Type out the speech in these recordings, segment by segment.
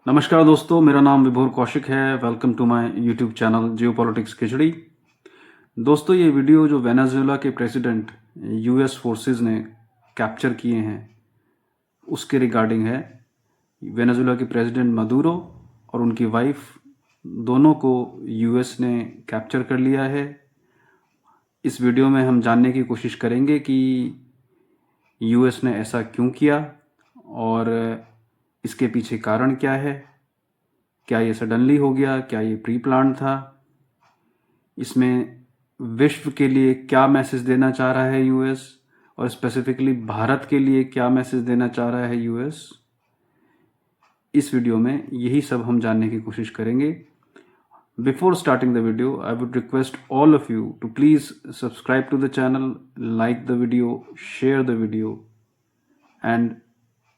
नमस्कार दोस्तों, मेरा नाम विभोर कौशिक है। Welcome to my YouTube channel geopolitics Khichdi. दोस्तों, ये वीडियो जो वेनेजुएला के प्रेसिडेंट यूएस फोर्सेस ने कैप्चर किए हैं उसके रिगार्डिंग है। वेनेजुएला के प्रेसिडेंट मदुरो और उनकी वाइफ दोनों को यूएस ने कैप्चर कर लिया है। इस वीडियो में हम जानने की कोशिश करेंगे कि यूएस ने ऐसा क्यों किया और इसके पीछे कारण क्या है। क्या ये सडनली हो गया? क्या ये प्री प्लान था? इसमें विश्व के लिए क्या मैसेज देना चाह रहा है यूएस, और स्पेसिफिकली भारत के लिए क्या मैसेज देना चाह रहा है यूएस? इस वीडियो में यही सब हम जानने की कोशिश करेंगे। Before starting the video, I would request all of you to please subscribe to the channel, like the video, share the video, and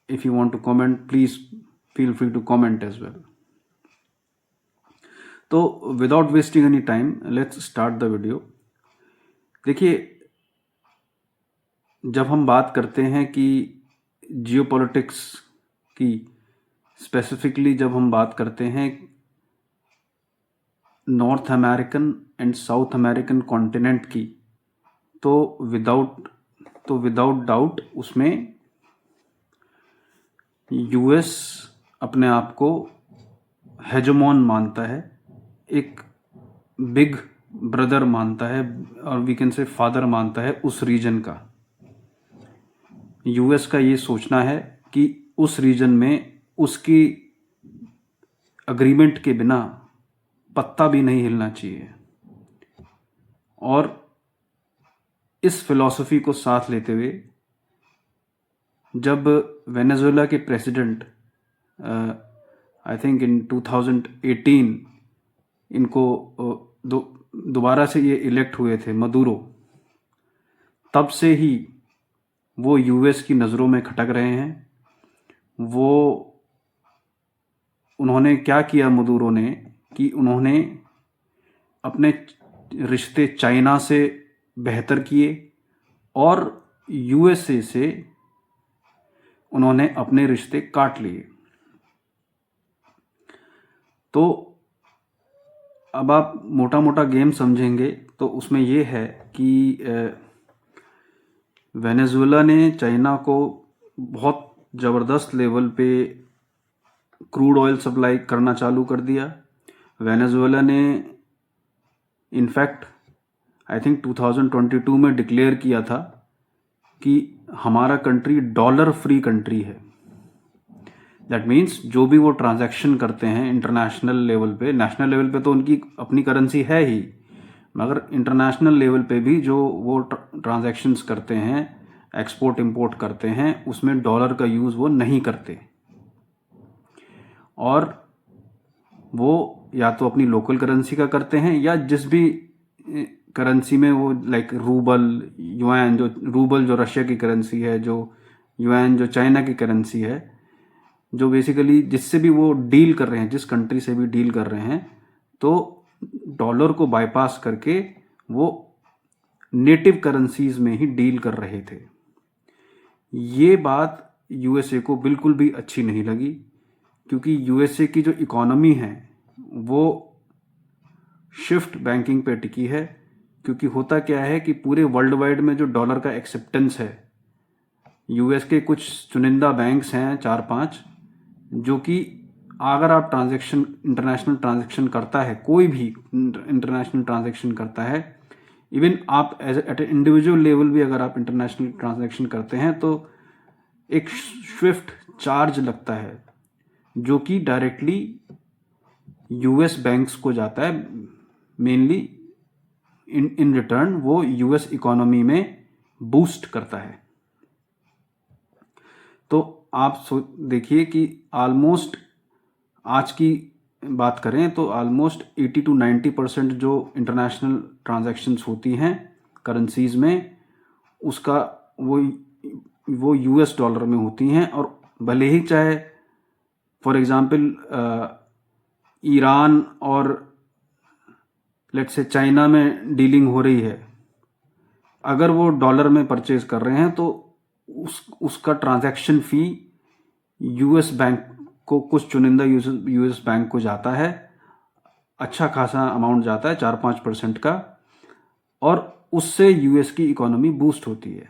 if you want to comment, please feel free to comment as well. तो without wasting any time, let's start the video. देखिए, जब हम बात करते हैं कि geopolitics की, specifically जब हम बात करते हैं north American and south American continent की, तो विदाउट डाउट उसमें यूएस अपने आप को हेजमोन मानता है, एक बिग ब्रदर मानता है, और वी कैन से फादर मानता है उस रीजन का। यूएस का ये सोचना है कि उस रीजन में उसकी अग्रीमेंट के बिना पत्ता भी नहीं हिलना चाहिए, और इस फिलॉसफी को साथ लेते हुए जब वेनेजुएला के प्रेसिडेंट आई थिंक इन 2018 इनको दोबारा से ये इलेक्ट हुए थे, मदुरो, तब से ही वो यूएस की नज़रों में खटक रहे हैं। उन्होंने क्या किया मदुरो ने कि उन्होंने अपने रिश्ते चाइना से बेहतर किए और यूएसए से उन्होंने अपने रिश्ते काट लिए। तो अब आप मोटा मोटा गेम समझेंगे तो उसमें ये है कि वेनेजुएला ने चाइना को बहुत ज़बरदस्त लेवल पे क्रूड ऑयल सप्लाई करना चालू कर दिया। वेनेजुएला ने इनफैक्ट आई थिंक 2022 में डिक्लेयर किया था कि हमारा कंट्री डॉलर फ्री कंट्री है। दैट मीन्स जो भी वो ट्रांजैक्शन करते हैं इंटरनेशनल लेवल पे, नेशनल लेवल पे तो उनकी अपनी करेंसी है ही, मगर इंटरनेशनल लेवल पे भी जो वो ट्रांजैक्शंस करते हैं, एक्सपोर्ट इंपोर्ट करते हैं, उसमें डॉलर का यूज़ वो नहीं करते, और वो या तो अपनी लोकल करेंसी का करते हैं या जिस भी करेंसी में वो, लाइक रूबल, युआन, जो रूबल जो रशिया की करेंसी है, जो युआन जो चाइना की करेंसी है, जो बेसिकली जिससे भी वो डील कर रहे हैं, जिस कंट्री से भी डील कर रहे हैं, तो डॉलर को बाईपास करके वो नेटिव करेंसीज में ही डील कर रहे थे। ये बात यूएसए को बिल्कुल भी अच्छी नहीं लगी, क्योंकि यूएसए की जो इकोनॉमी है वो शिफ्ट बैंकिंग पे टिकी है। क्योंकि होता क्या है कि पूरे वर्ल्ड वाइड में जो डॉलर का एक्सेप्टेंस है, यूएस के कुछ चुनिंदा बैंक्स हैं 4-5, जो कि अगर आप इंटरनेशनल ट्रांजैक्शन करता है, कोई भी इंटरनेशनल ट्रांजैक्शन करता है, इवन आप एट इंडिविजुअल लेवल भी अगर आप इंटरनेशनल ट्रांजैक्शन करते हैं, तो एक स्विफ्ट चार्ज लगता है जो कि डायरेक्टली यूएस बैंक्स को जाता है। मेनली इन रिटर्न वो यूएस इकोनॉमी में बूस्ट करता है। तो आप देखिए कि ऑलमोस्ट, आज की बात करें तो ऑलमोस्ट 80 to 90% जो इंटरनेशनल ट्रांजैक्शंस होती हैं करेंसीज में, उसका वो यूएस डॉलर में होती हैं। और भले ही चाहे फॉर एग्जांपल ईरान और लेट्स से चाइना में डीलिंग हो रही है, अगर वो डॉलर में परचेज कर रहे हैं तो उसका ट्रांजैक्शन फ़ी यूएस बैंक को कुछ चुनिंदा यूएस बैंक को जाता है, अच्छा खासा अमाउंट जाता है 4-5% का, और उससे यूएस की इकोनॉमी बूस्ट होती है।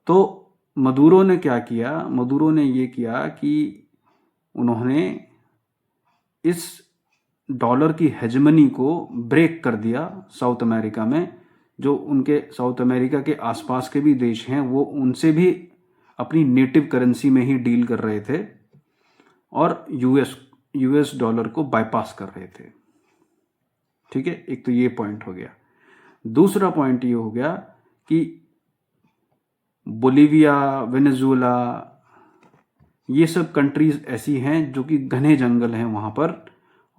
तो मदुरो ने क्या किया? मदुरो ने ये किया कि उन्होंने इस डॉलर की हेजमनी को ब्रेक कर दिया साउथ अमेरिका में। जो उनके साउथ अमेरिका के आसपास के भी देश हैं वो उनसे भी अपनी नेटिव करेंसी में ही डील कर रहे थे और यूएस डॉलर को बाईपास कर रहे थे। ठीक है, एक तो ये पॉइंट हो गया। दूसरा पॉइंट ये हो गया कि बोलिविया, वेनेजुएला, ये सब कंट्रीज ऐसी हैं जो कि घने जंगल हैं वहाँ पर,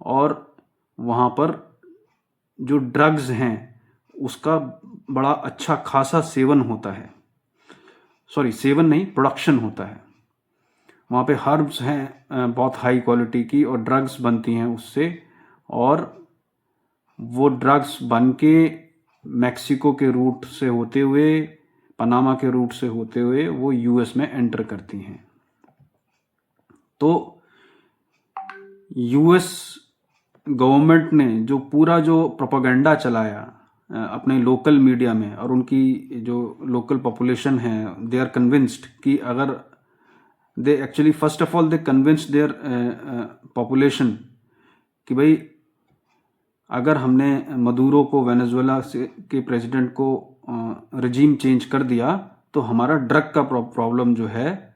और वहाँ पर जो ड्रग्स हैं उसका बड़ा अच्छा खासा सेवन होता है। सॉरी, सेवन नहीं, प्रोडक्शन होता है। वहाँ पे हर्ब्स हैं बहुत हाई क्वालिटी की, और ड्रग्स बनती हैं उससे, और वो ड्रग्स बन के मैक्सिको के रूट से होते हुए, पनामा के रूट से होते हुए वो यूएस में एंटर करती हैं। तो यूएस गवर्नमेंट ने जो पूरा जो प्रोपेगेंडा चलाया अपने लोकल मीडिया में, और उनकी जो लोकल पॉपुलेशन है, दे आर कन्विंस्ड कि अगर they actually first of all they convinced their population कि भाई अगर हमने मदुरो को, वेनेजुएला से के प्रेसिडेंट को रजीम चेंज कर दिया तो हमारा ड्रग का प्रॉब्लम जो है,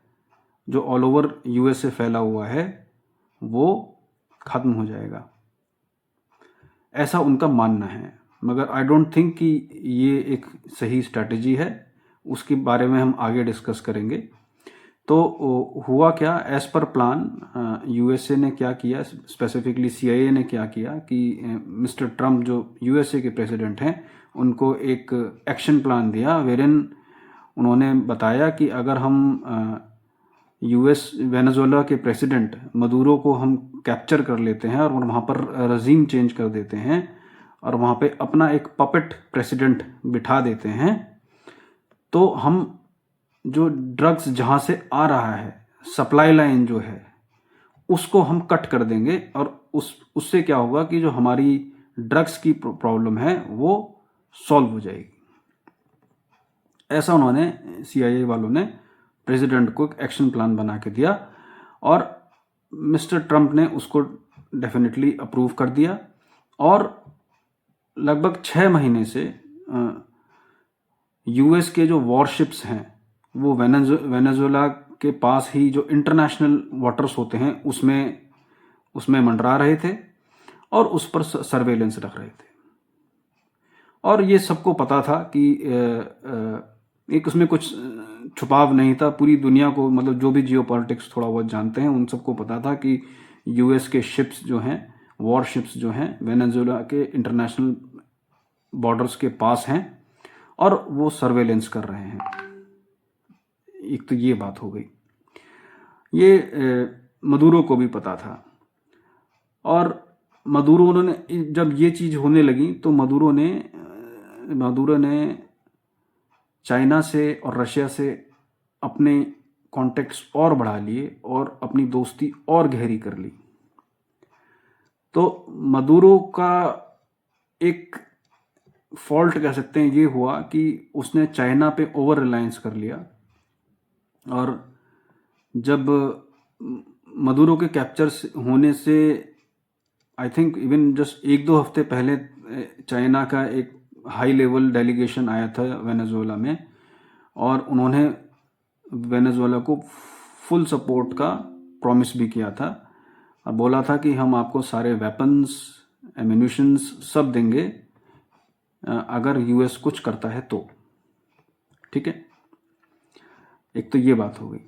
जो ऑल ओवर यूएस से फैला हुआ है, वो खत्म हो जाएगा, ऐसा उनका मानना है। मगर आई डोंट थिंक कि ये एक सही स्ट्रैटेजी है। उसके बारे में हम आगे डिस्कस करेंगे। तो हुआ क्या, एज पर प्लान यूएसए ने क्या किया, स्पेसिफिकली सीआईए ने क्या किया कि मिस्टर ट्रम्प जो यूएसए के प्रेसिडेंट हैं उनको एक एक्शन प्लान दिया, वेरिन उन्होंने बताया कि अगर हम वेनेजुएला के प्रेसिडेंट मदुरो को हम कैप्चर कर लेते हैं और वहाँ पर रजीम चेंज कर देते हैं और वहाँ पे अपना एक पपेट प्रेसिडेंट बिठा देते हैं, तो हम जो ड्रग्स जहाँ से आ रहा है, सप्लाई लाइन जो है, उसको हम कट कर देंगे, और उससे क्या होगा कि जो हमारी ड्रग्स की प्रॉब्लम है वो सॉल्व हो जाएगी। ऐसा उन्होंने, सीआईए वालों ने प्रेसिडेंट को एक एक्शन प्लान बना के दिया, और मिस्टर ट्रम्प ने उसको डेफिनेटली अप्रूव कर दिया। और लगभग 6 महीने से यूएस के जो वॉरशिप्स हैं वो वेनेजुएला के पास ही जो इंटरनेशनल वाटर्स होते हैं उसमें मंडरा रहे थे और उस पर सर्वेलेंस रख रहे थे। और ये सबको पता था कि एक उसमें कुछ छुपाव नहीं था। पूरी दुनिया को, मतलब जो भी जियोपॉलिटिक्स थोड़ा बहुत जानते हैं उन सबको पता था कि यूएस के शिप्स जो हैं, वॉरशिप्स जो हैं, वेनेजुएला के इंटरनेशनल बॉर्डर्स के पास हैं और वो सर्वेलेंस कर रहे हैं। एक तो ये बात हो गई। ये मदुरो को भी पता था, और मदुरो उन्होंने, जब ये चीज़ होने लगी तो मदुरो ने चाइना से और रशिया से अपने कॉन्टेक्ट्स और बढ़ा लिए और अपनी दोस्ती और गहरी कर ली। तो मदुरो का एक फॉल्ट कह सकते हैं ये हुआ कि उसने चाइना पे ओवर रिलायंस कर लिया, और जब मदुरो के कैप्चर होने से आई थिंक इवन जस्ट 1-2 हफ्ते पहले चाइना का एक हाई लेवल डेलीगेशन आया था वेनेजुएला में, और उन्होंने वेनेजुएला को फुल सपोर्ट का प्रॉमिस भी किया था और बोला था कि हम आपको सारे वेपन्स, एम्यूनिशंस सब देंगे अगर यूएस कुछ करता है तो। ठीक है, एक तो ये बात हो गई।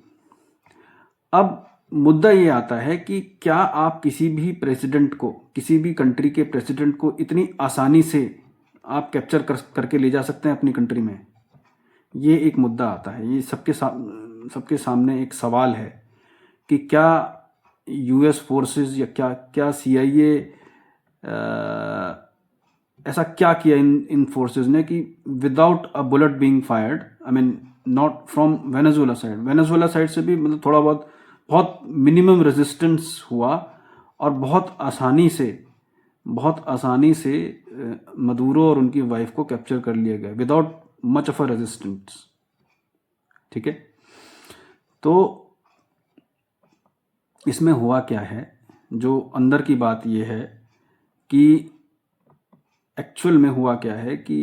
अब मुद्दा ये आता है कि क्या आप किसी भी प्रेसिडेंट को, किसी भी कंट्री के प्रेसिडेंट को इतनी आसानी से आप कैप्चर करके ले जा सकते हैं अपनी कंट्री में? ये एक मुद्दा आता है। ये सबके सामने एक सवाल है कि क्या यूएस फोर्सेस या क्या सीआईए ऐसा क्या किया इन फोर्सेस ने कि without a bullet being fired, I mean not from Venezuela side से भी, मतलब थोड़ा बहुत बहुत मिनिमम रेजिस्टेंस हुआ और बहुत आसानी से मदुरो और उनकी वाइफ को कैप्चर कर लिया गया without much of a resistance. ठीक है, तो इसमें हुआ क्या है, जो अंदर की बात यह है कि एक्चुअल में हुआ क्या है कि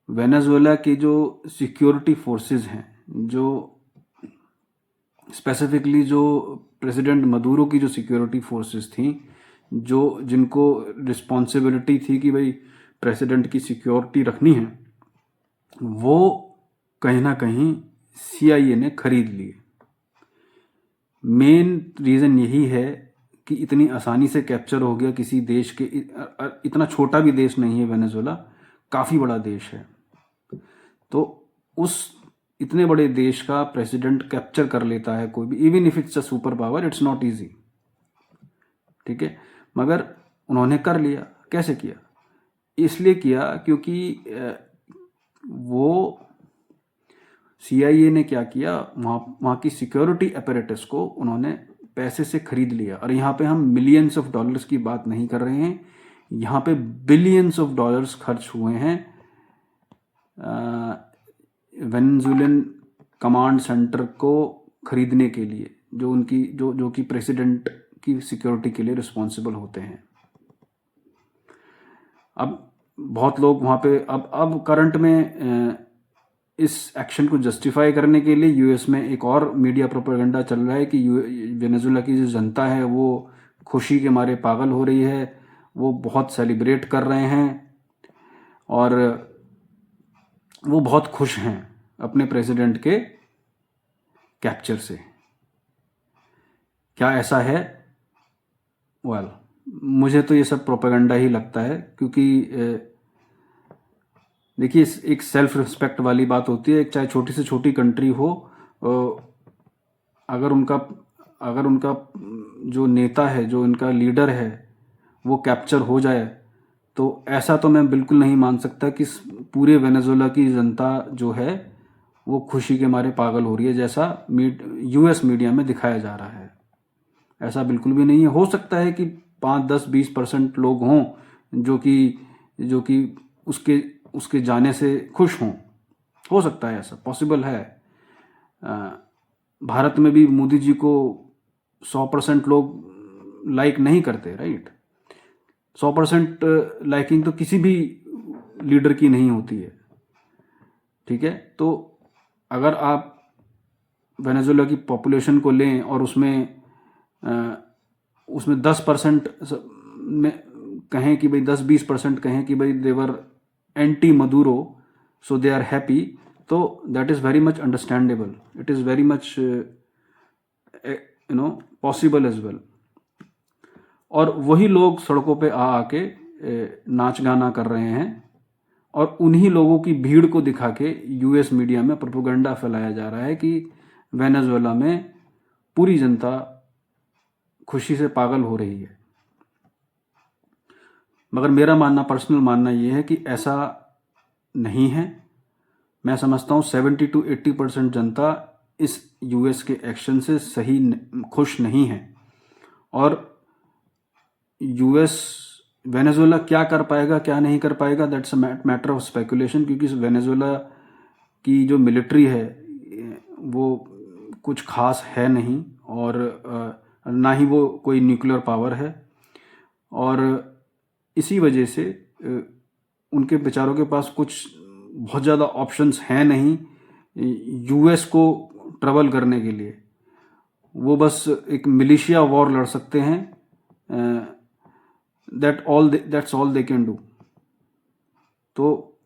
वेनेजुएला के जो सिक्योरिटी फोर्सेस हैं, जो स्पेसिफिकली जो प्रेसिडेंट मदुरो की जो सिक्योरिटी फोर्सेस थी, जो जिनको रिस्पॉन्सिबिलिटी थी कि भाई प्रेसिडेंट की सिक्योरिटी रखनी है, वो कहीं ना कहीं CIA ने खरीद लिए। मेन रीज़न यही है कि इतनी आसानी से कैप्चर हो गया किसी देश के, इतना छोटा भी देश नहीं है वेनेजुएला, काफ़ी बड़ा देश है। तो उस इतने बड़े देश का प्रेसिडेंट कैप्चर कर लेता है कोई भी, even if it's a super power, it's not easy. ठीक है, मगर उन्होंने कर लिया। कैसे किया? इसलिए किया क्योंकि वो CIA ने क्या किया, वहाँ की सिक्योरिटी अपैरेटस को उन्होंने पैसे से खरीद लिया। और यहाँ पे हम मिलियंस ऑफ डॉलर्स की बात नहीं कर रहे हैं, यहाँ पे बिलियंस ऑफ डॉलर्स खर्च हुए हैं वेनेजुएलन कमांड सेंटर को खरीदने के लिए, जो उनकी जो कि प्रेसिडेंट की सिक्योरिटी के लिए रिस्पॉन्सिबल होते हैं। अब बहुत लोग वहाँ पे अब करंट में इस एक्शन को जस्टिफाई करने के लिए US में एक और मीडिया प्रोपेगेंडा चल रहा है कि वेनेजुएला की जो जनता है वो खुशी के मारे पागल हो रही है, वो बहुत सेलिब्रेट कर रहे हैं और वो बहुत खुश हैं अपने प्रेसिडेंट के कैप्चर से। क्या ऐसा है? वेल, मुझे तो ये सब प्रोपेगेंडा ही लगता है, क्योंकि देखिए एक सेल्फ रिस्पेक्ट वाली बात होती है। एक चाहे छोटी से छोटी कंट्री हो, अगर उनका जो नेता है, जो उनका लीडर है, वो कैप्चर हो जाए, तो ऐसा तो मैं बिल्कुल नहीं मान सकता कि पूरे वेनेजुएला की जनता जो है वो खुशी के मारे पागल हो रही है, जैसा US मीडिया में दिखाया जा रहा है। ऐसा बिल्कुल भी नहीं है। हो सकता है कि 5, 10, 20% लोग हों जो कि उसके जाने से खुश हों, हो सकता है, ऐसा पॉसिबल है। भारत में भी मोदी जी को 100% लोग लाइक नहीं करते, राइट? 100% लाइकिंग तो किसी भी लीडर की नहीं होती है। ठीक है, तो अगर आप वेनेजुएला की पॉपुलेशन को लें और उसमें 10% में कहें कि भाई 10-20% कहें कि भाई they were anti Maduro, so they are happy, तो that is very much understandable, it is very much possible as well. और वही लोग सड़कों पे आके नाच गाना कर रहे हैं, और उन्हीं लोगों की भीड़ को दिखा के US मीडिया में प्रोपेगेंडा फैलाया जा रहा है कि वेनेजुएला में पूरी जनता खुशी से पागल हो रही है। मगर मेरा मानना, पर्सनल मानना ये है कि ऐसा नहीं है। मैं समझता हूँ 70 to 80% जनता इस US के एक्शन से खुश नहीं है। और US वेनेजुएला क्या कर पाएगा, क्या नहीं कर पाएगा, that's a matter of speculation, क्योंकि वेनेजुएला की जो मिलिट्री है वो कुछ खास है नहीं, और ना ही वो कोई न्यूक्लियर पावर है, और इसी वजह से उनके बेचारों के पास कुछ बहुत ज़्यादा ऑप्शंस हैं नहीं US को ट्रबल करने के लिए। वो बस एक मिलिशिया वॉर लड़ सकते हैं, that's all they can do. तो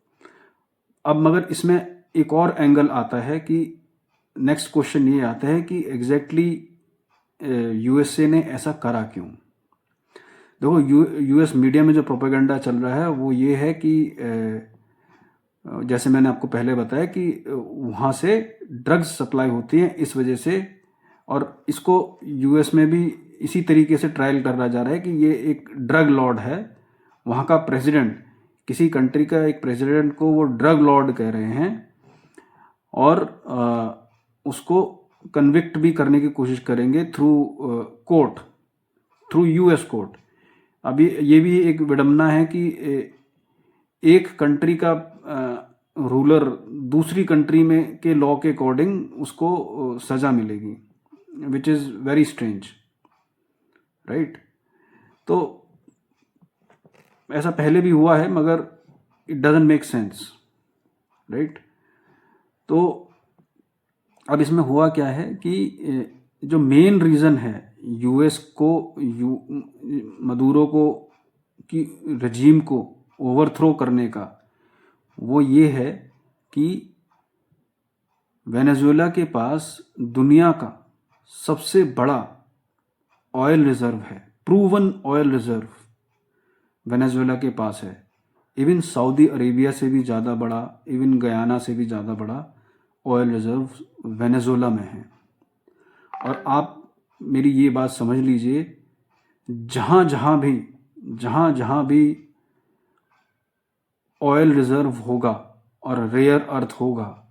अब मगर इसमें एक और एंगल आता है कि नेक्स्ट क्वेश्चन ये आता है कि एग्जैक्टली USA ने ऐसा करा क्यों? देखो, US मीडिया में जो प्रोपेगेंडा चल रहा है वो ये है कि जैसे मैंने आपको पहले बताया कि वहाँ से ड्रग्स सप्लाई होती हैं इस वजह से, और इसको US में भी इसी तरीके से ट्रायल करा जा रहा है कि ये एक ड्रग लॉर्ड है। वहाँ का प्रेसिडेंट, किसी कंट्री का एक प्रेसिडेंट को वो ड्रग लॉर्ड कह रहे हैं, और उसको कन्विक्ट भी करने की कोशिश करेंगे through court, through US court. अभी ये भी एक विडंबना है कि एक कंट्री का रूलर दूसरी कंट्री में के लॉ के अकॉर्डिंग उसको सजा मिलेगी, which is very strange, right. तो ऐसा पहले भी हुआ है मगर it doesn't make sense, right. तो अब इसमें हुआ क्या है कि जो मेन रीज़न है यूएस को मदुरो को की रजीम को ओवरथ्रो करने का, वो ये है कि वेनेजुएला के पास दुनिया का सबसे बड़ा ऑयल रिजर्व है, प्रूवन ऑयल रिजर्व वेनेजुएला के पास है। इवन सऊदी अरेबिया से भी ज़्यादा बड़ा, इवन गयाना से भी ज़्यादा बड़ा ऑयल रिजर्व वेनेजुएला में है। और आप मेरी ये बात समझ लीजिए, जहाँ जहाँ भी ऑयल रिजर्व होगा और रेयर अर्थ होगा,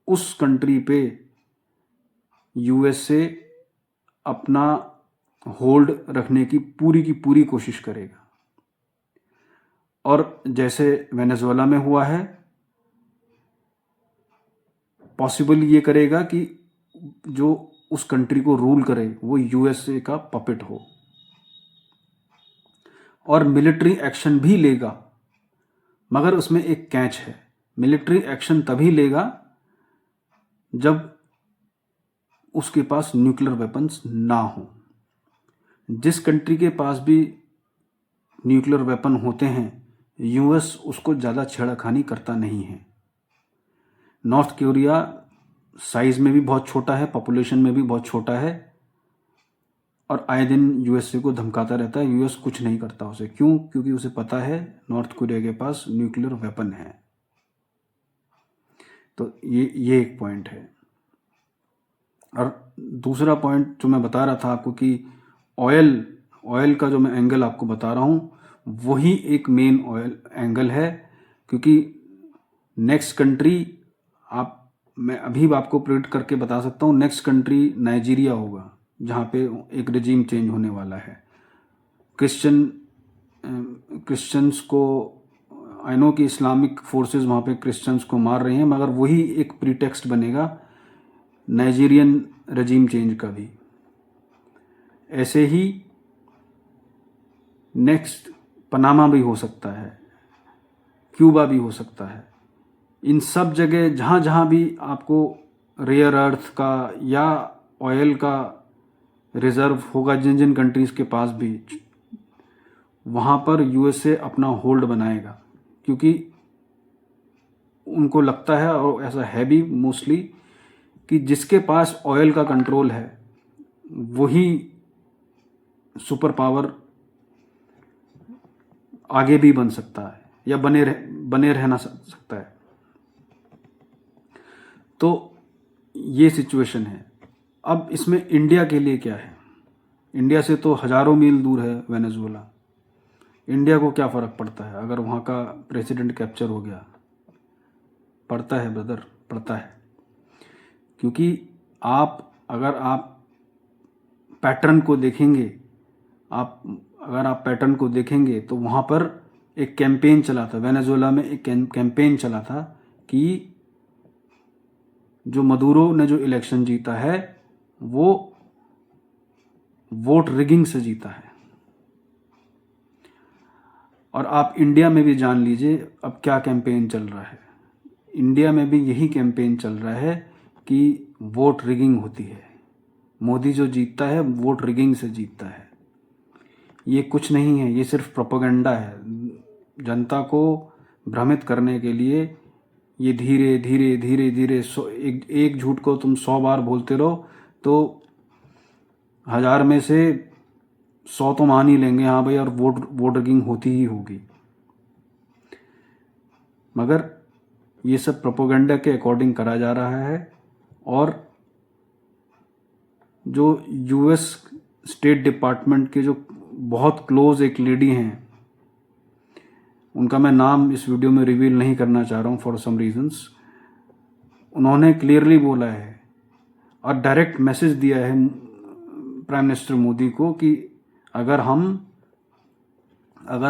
उस कंट्री पे यूएसए अपना होल्ड रखने की पूरी कोशिश करेगा। और जैसे वेनेजुएला में हुआ है, पॉसिबल ये करेगा कि जो उस कंट्री को रूल करे वो यूएसए का पपेट हो, और मिलिट्री एक्शन भी लेगा। मगर उसमें एक कैच है, मिलिट्री एक्शन तभी लेगा जब उसके पास न्यूक्लियर वेपन्स ना हो। जिस कंट्री के पास भी न्यूक्लियर वेपन होते हैं, यूएस उसको ज़्यादा छेड़खानी करता नहीं है। नॉर्थ कोरिया साइज में भी बहुत छोटा है, पॉपुलेशन में भी बहुत छोटा है, और आए दिन यूएसए को धमकाता रहता है। यूएस कुछ नहीं करता उसे, क्यों? क्योंकि उसे पता है नॉर्थ कोरिया के पास न्यूक्लियर वेपन है। तो ये एक पॉइंट है। और दूसरा पॉइंट जो मैं बता रहा था आपको कि ऑयल का जो मैं एंगल आपको बता रहा हूँ, वही एक मेन ऑयल एंगल है। क्योंकि नेक्स्ट कंट्री मैं अभी आपको प्रेडिक्ट करके बता सकता हूँ, नेक्स्ट कंट्री नाइजीरिया होगा, जहाँ पे एक रजीम चेंज होने वाला है। क्रिश्चियंस को, आई नो कि इस्लामिक फोर्सेस वहाँ पे क्रिश्चियंस को मार रहे हैं, मगर वही एक प्रीटेक्स्ट बनेगा नाइजीरियन रजीम चेंज का भी। ऐसे ही नेक्स्ट पनामा भी हो सकता है, क्यूबा भी हो सकता है। इन सब जगह जहाँ भी आपको रेयर अर्थ का या ऑयल का रिजर्व होगा, जिन जिन कंट्रीज़ के पास भी, वहाँ पर यूएसए अपना होल्ड बनाएगा। क्योंकि उनको लगता है, और ऐसा है भी मोस्टली, कि जिसके पास ऑयल का कंट्रोल है वही सुपर पावर आगे भी बन सकता है या बने रहना सकता है। तो ये सिचुएशन है। अब इसमें इंडिया के लिए क्या है? इंडिया से तो हज़ारों मील दूर है वेनेजुएला। इंडिया को क्या फ़र्क पड़ता है अगर वहाँ का प्रेसिडेंट कैप्चर हो गया? पड़ता है ब्रदर, पड़ता है। क्योंकि अगर आप पैटर्न को देखेंगे, अगर आप पैटर्न को देखेंगे तो वहाँ पर एक कैंपेन चला था, वेनेजुएला में एक कैंपेन चला था कि जो मदुरो ने जो इलेक्शन जीता है वो वोट रिगिंग से जीता है। और आप इंडिया में भी जान लीजिए अब क्या कैंपेन चल रहा है। इंडिया में भी यही कैंपेन चल रहा है कि वोट रिगिंग होती है, मोदी जो जीतता है वोट रिगिंग से जीतता है। ये कुछ नहीं है, ये सिर्फ प्रोपेगेंडा है, जनता को भ्रमित करने के लिए। ये धीरे धीरे एक झूठ को तुम 100 बार बोलते रहो तो 1000 में से 100 तो मान ही लेंगे, हाँ भाई, और वोट रिगिंग होती ही होगी। मगर ये सब प्रोपेगेंडा के अकॉर्डिंग करा जा रहा है। और जो यूएस स्टेट डिपार्टमेंट के जो बहुत क्लोज एक लेडी हैं, उनका मैं नाम इस वीडियो में रिवील नहीं करना चाह रहा हूँ फॉर सम रीजंस, उन्होंने क्लियरली बोला है और डायरेक्ट मैसेज दिया है प्राइम मिनिस्टर मोदी को कि अगर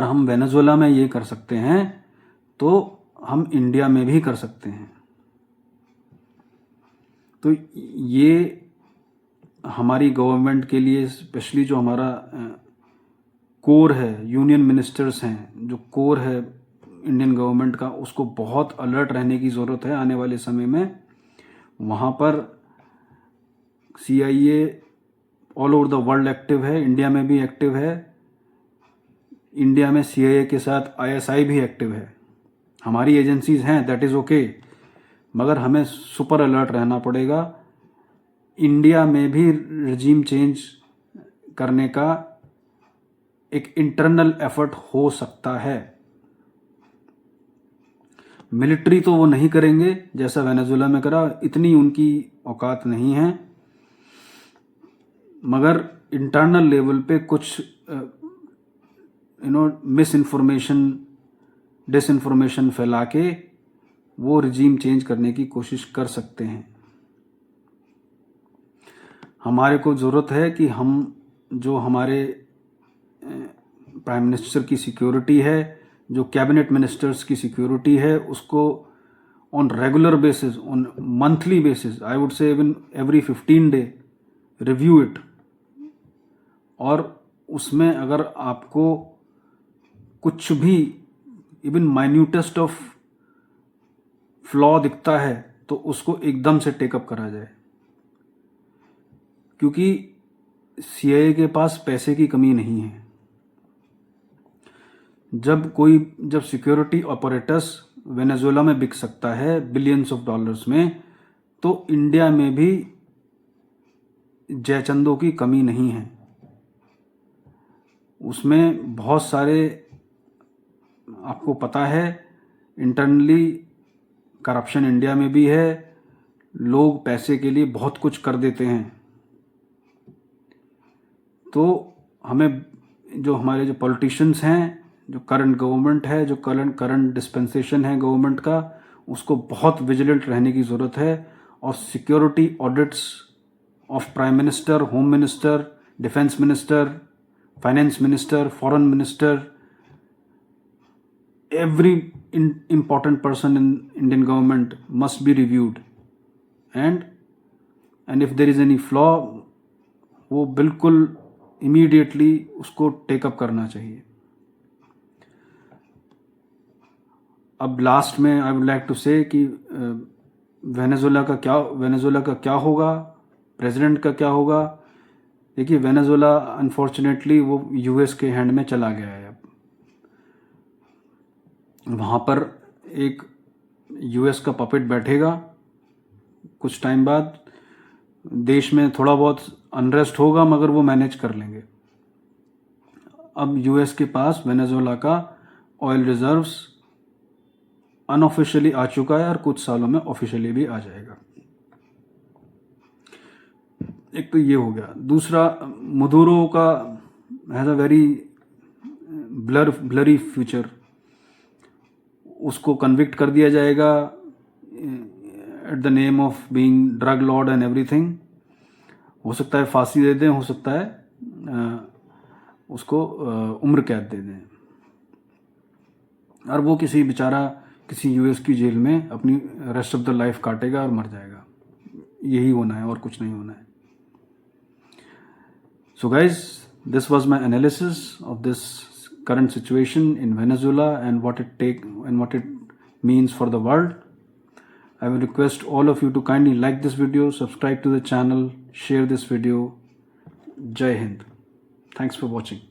हम वेनेजुएला में ये कर सकते हैं तो हम इंडिया में भी कर सकते हैं। तो ये हमारी गवर्नमेंट के लिए, स्पेशली जो हमारा कोर है, यूनियन मिनिस्टर्स हैं, जो कोर है इंडियन गवर्नमेंट का, उसको बहुत अलर्ट रहने की ज़रूरत है आने वाले समय में। वहाँ पर CIA all over the world active है, इंडिया में भी एक्टिव है। इंडिया में CIA के साथ ISI भी एक्टिव है। हमारी एजेंसीज हैं, दैट इज़ ओके, मगर हमें सुपर अलर्ट रहना पड़ेगा। इंडिया में भी रिजीम चेंज करने का एक इंटरनल एफर्ट हो सकता है। मिलिट्री तो वो नहीं करेंगे जैसा वेनेजुएला में करा, इतनी उनकी औकात नहीं है, मगर इंटरनल लेवल पे कुछ मिस इन्फॉर्मेशन, डिसइंफॉर्मेशन फैला के वो रिजीम चेंज करने की कोशिश कर सकते हैं। हमारे को ज़रूरत है कि हम जो हमारे प्राइम मिनिस्टर की सिक्योरिटी है, जो कैबिनेट मिनिस्टर्स की सिक्योरिटी है, उसको on regular basis, on monthly basis, I would say even every 15 day review it. और उसमें अगर आपको कुछ भी इवन माइन्यूटेस्ट ऑफ फ्लॉ दिखता है तो उसको एकदम से टेकअप करा जाए, क्योंकि CIA के पास पैसे की कमी नहीं है। जब सिक्योरिटी ऑपरेटर्स वेनेजुएला में बिक सकता है बिलियंस ऑफ डॉलर्स में, तो इंडिया में भी जयचंदों की कमी नहीं है। उसमें बहुत सारे, आपको पता है, इंटरनली करप्शन इंडिया में भी है। लोग पैसे के लिए बहुत कुछ कर देते हैं। तो हमें जो हमारे जो पॉलिटिशियंस हैं, जो करंट गवर्नमेंट है, जो करंट डिस्पेंसेशन है गवर्नमेंट का, उसको बहुत विजिलेंट रहने की ज़रूरत है। और security audits of prime minister, home minister, defence minister, finance minister, foreign minister, every important person in Indian government must be reviewed, and if there is any flaw, वो बिल्कुल immediately उसको टेकअप करना चाहिए। अब लास्ट में I would like to से कि Venezuela का क्या होगा, प्रेसिडेंट का क्या होगा। देखिए, वेनेजुएला अनफॉर्चुनेटली वो US के हैंड में चला गया है। अब वहाँ पर एक US का पपेट बैठेगा। कुछ टाइम बाद देश में थोड़ा बहुत अनरेस्ट होगा, मगर वो मैनेज कर लेंगे। अब US के पास वेनेजुएला का ऑयल रिजर्व्स अनऑफिशियली आ चुका है और कुछ सालों में ऑफिशियली भी आ जाएगा। एक तो ये हो गया। दूसरा, मदुरो का has a very blurry future. उसको कन्विक्ट कर दिया जाएगा at the name of being drug Lord and everything. हो सकता है फांसी दे दें, हो सकता है उसको उम्र कैद दे दें, और वो किसी US की जेल में अपनी रेस्ट ऑफ द लाइफ काटेगा और मर जाएगा। यही होना है और कुछ नहीं होना है। So guys, this was my analysis of this current situation in Venezuela and what it means for the world. I will request all of you to kindly like this video, subscribe to the channel, share this video. Jai Hind. Thanks for watching.